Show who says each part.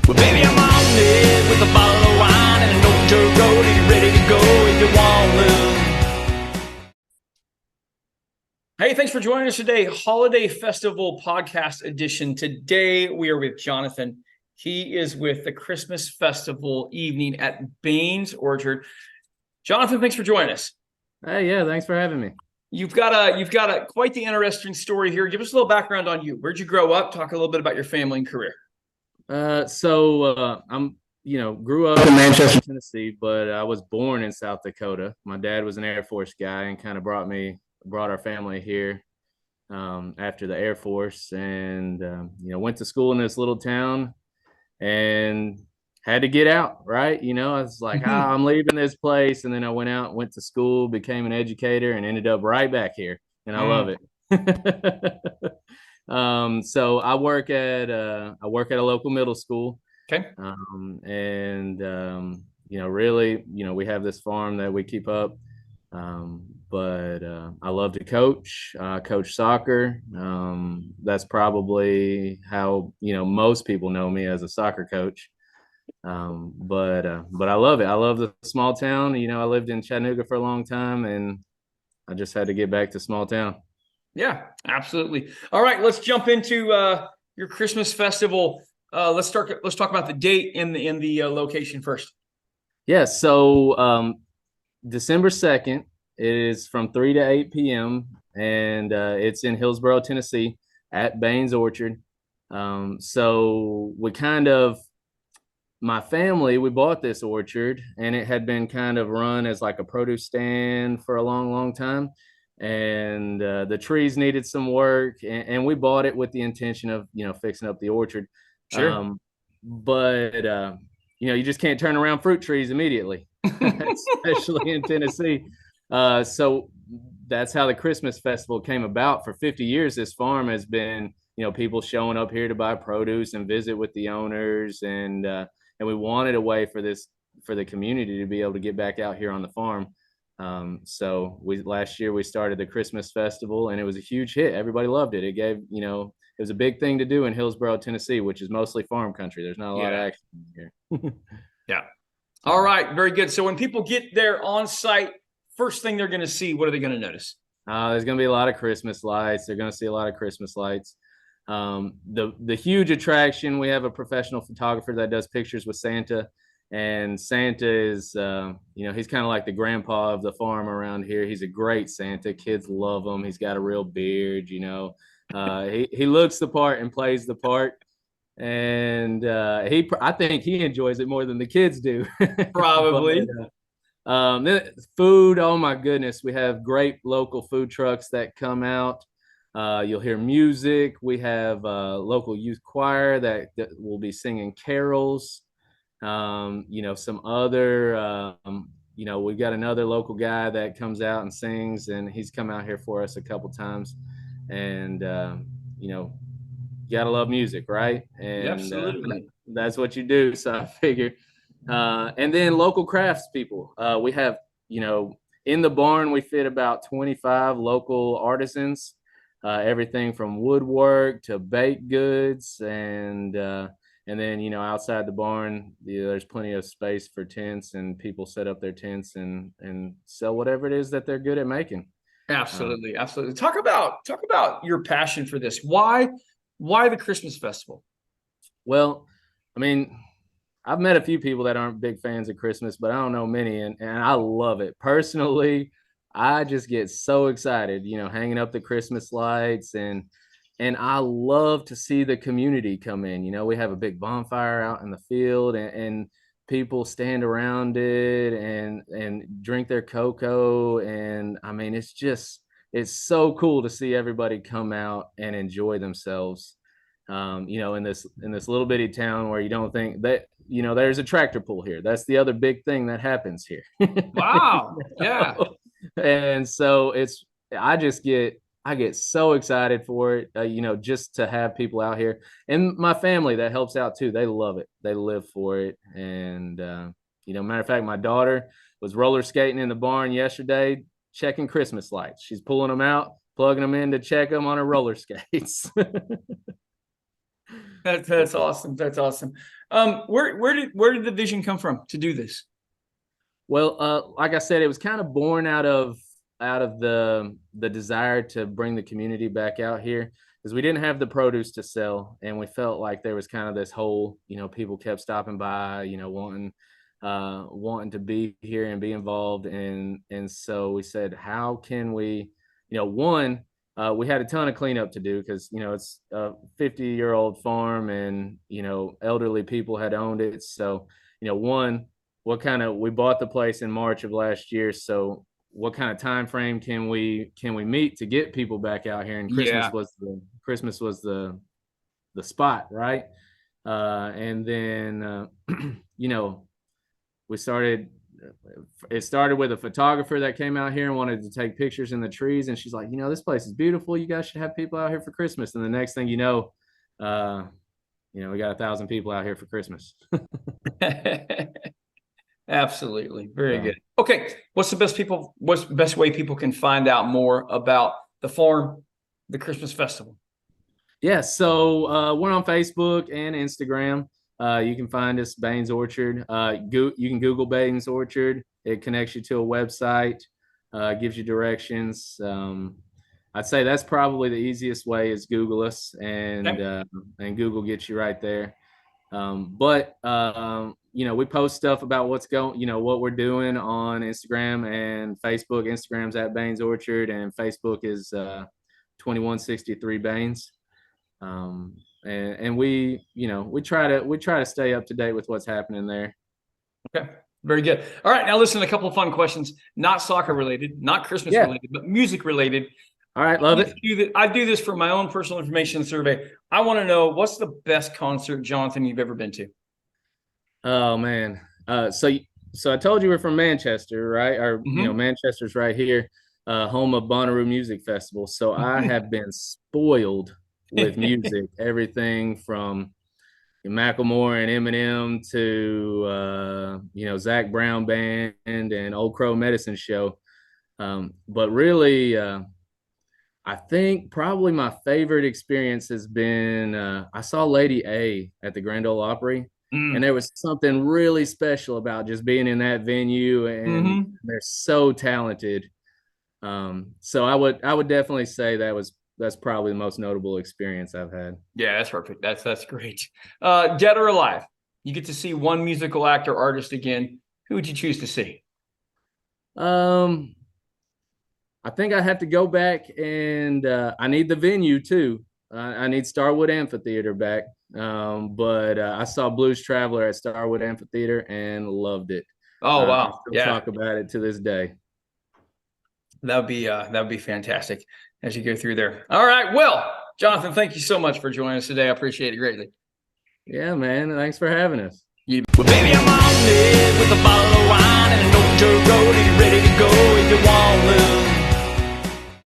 Speaker 1: Well, baby, I'm on it with a bottle of wine and an old dirt road, and you're ready to go if you want to. Hey, thanks for joining us today. Holiday Festival Podcast Edition. Today, we are with Johnathan. He is with the Christmas Festival evening at Bains Orchard. Johnathan, thanks for joining us.
Speaker 2: Hey, yeah, thanks for having me.
Speaker 1: You've got a quite the interesting story here. Give us a little background on you. Where'd you grow up? Talk a little bit about your family and career.
Speaker 2: I'm grew up in Manchester, Tennessee, but I was born in South Dakota. My dad was an Air Force guy and kind of brought our family here after the Air Force, and went to school in this little town and had to get out, right? I was like, I'm leaving this place. And then I went to school, became an educator, and ended up right back here. And I love it. So I work at a local middle school.
Speaker 1: Okay.
Speaker 2: Really, we have this farm that we keep up. But I love to coach. Coach soccer. That's probably how most people know me, as a soccer coach. But I love it. I love the small town. I lived in Chattanooga for a long time, and I just had to get back to small town.
Speaker 1: Yeah, absolutely. All right, let's jump into your Christmas festival. Let's talk about the date and the location first.
Speaker 2: Yeah. So December 2nd is from 3 to 8 p.m. and it's in Hillsborough, Tennessee, at Bains Orchard. So my family, we bought this orchard, and it had been kind of run as like a produce stand for a long, long time. And the trees needed some work, and we bought it with the intention of, fixing up the orchard.
Speaker 1: Sure.
Speaker 2: But you just can't turn around fruit trees immediately, especially in Tennessee. So that's how the Christmas festival came about. For 50 years, this farm has been, people showing up here to buy produce and visit with the owners. And we wanted a way for the community to be able to get back out here on the farm. So last year we started the Christmas festival, and it was a huge hit. Everybody loved it. It gave, it was a big thing to do in Hillsborough, Tennessee, which is mostly farm country. There's not a lot of action here.
Speaker 1: Yeah. All right. Very good. So when people get there on site, first thing they're going to see, what are they going to notice?
Speaker 2: There's going to be a lot of Christmas lights. They're going to see a lot of Christmas lights. The huge attraction, we have a professional photographer that does pictures with Santa. And Santa is, he's kind of like the grandpa of the farm around here. He's a great Santa. Kids love him. He's got a real beard, he looks the part and plays the part. And I think he enjoys it more than the kids do.
Speaker 1: Probably.
Speaker 2: Food, oh my goodness. We have great local food trucks that come out. You'll hear music. We have a local youth choir that will be singing carols. Some other, we've got another local guy that comes out and sings, and he's come out here for us a couple times. And, you gotta love music, right? And
Speaker 1: absolutely.
Speaker 2: That's what you do. So I figure, and then local crafts people, we have, in the barn, we fit about 25 local artisans, everything from woodwork to baked goods. And then, outside the barn, there's plenty of space for tents, and people set up their tents and sell whatever it is that they're good at making.
Speaker 1: Absolutely. Absolutely. Talk about your passion for this. Why the Christmas festival?
Speaker 2: Well, I mean, I've met a few people that aren't big fans of Christmas, but I don't know many. And I love it. Personally, I just get so excited, hanging up the Christmas lights, and I love to see the community come in. We have a big bonfire out in the field, and people stand around it and drink their cocoa. And I mean, it's so cool to see everybody come out and enjoy themselves. In this little bitty town where you don't think that, there's a tractor pull here. That's the other big thing that happens here.
Speaker 1: Wow. Yeah.
Speaker 2: And so I get so excited for it, just to have people out here, and my family that helps out too. They love it. They live for it. And, matter of fact, my daughter was roller skating in the barn yesterday, checking Christmas lights. She's pulling them out, plugging them in to check them on her roller skates.
Speaker 1: That's awesome. That's awesome. Where did the vision come from to do this?
Speaker 2: Well, like I said, it was kind of born out of the desire to bring the community back out here, because we didn't have the produce to sell, and we felt like there was kind of this whole, people kept stopping by, wanting to be here and be involved, and so we said, how can we, one, we had a ton of cleanup to do, because it's a 50-year-old farm, and elderly people had owned it. So one, we bought the place in March of last year, so what kind of time frame can we meet to get people back out here? And Christmas was the spot, right? And then we started. It started with a photographer that came out here and wanted to take pictures in the trees, and she's like, this place is beautiful. You guys should have people out here for Christmas. And the next thing we got 1,000 people out here for Christmas.
Speaker 1: Absolutely. Very good. Okay. What's the best way people can find out more about the farm, the Christmas festival?
Speaker 2: Yeah. So we're on Facebook and Instagram. You can find us, Bains Orchard. You can Google Bains Orchard. It connects you to a website, gives you directions. I'd say that's probably the easiest way is Google us, and Google gets you right there. We post stuff about what we're doing on Instagram and Facebook. Instagram's at Bains Orchard, and Facebook is 2163 Bains. And we try to stay up to date with what's happening there.
Speaker 1: Okay. Very good. All right. Now listen, a couple of fun questions, not soccer related, not Christmas related, but music related.
Speaker 2: All right. Love it.
Speaker 1: I do this for my own personal information survey. I want to know, what's the best concert, Johnathan, you've ever been to?
Speaker 2: Oh man. So I told you we're from Manchester, right? Or, Manchester's right here, home of Bonnaroo Music Festival. So I have been spoiled with music, everything from Macklemore and Eminem to, Zach Brown Band and Old Crow Medicine Show. But really, I think probably my favorite experience has been, I saw Lady A at the Grand Ole Opry. And there was something really special about just being in that venue, and they're so talented. So I would definitely say that's probably the most notable experience I've had.
Speaker 1: Yeah, that's perfect. That's great. Dead or alive, you get to see one musical act or artist again. Who would you choose to see?
Speaker 2: I think I have to go back, and I need the venue too. I need Starwood Amphitheater back. But I saw Blues Traveler at Starwood Amphitheater and loved it.
Speaker 1: Oh wow!
Speaker 2: I still talk about it to this day.
Speaker 1: That would be fantastic as you go through there. All right, well, Johnathan, thank you so much for joining us today. I appreciate it greatly.
Speaker 2: Yeah, man. Thanks for having us.
Speaker 1: Well, baby, I'm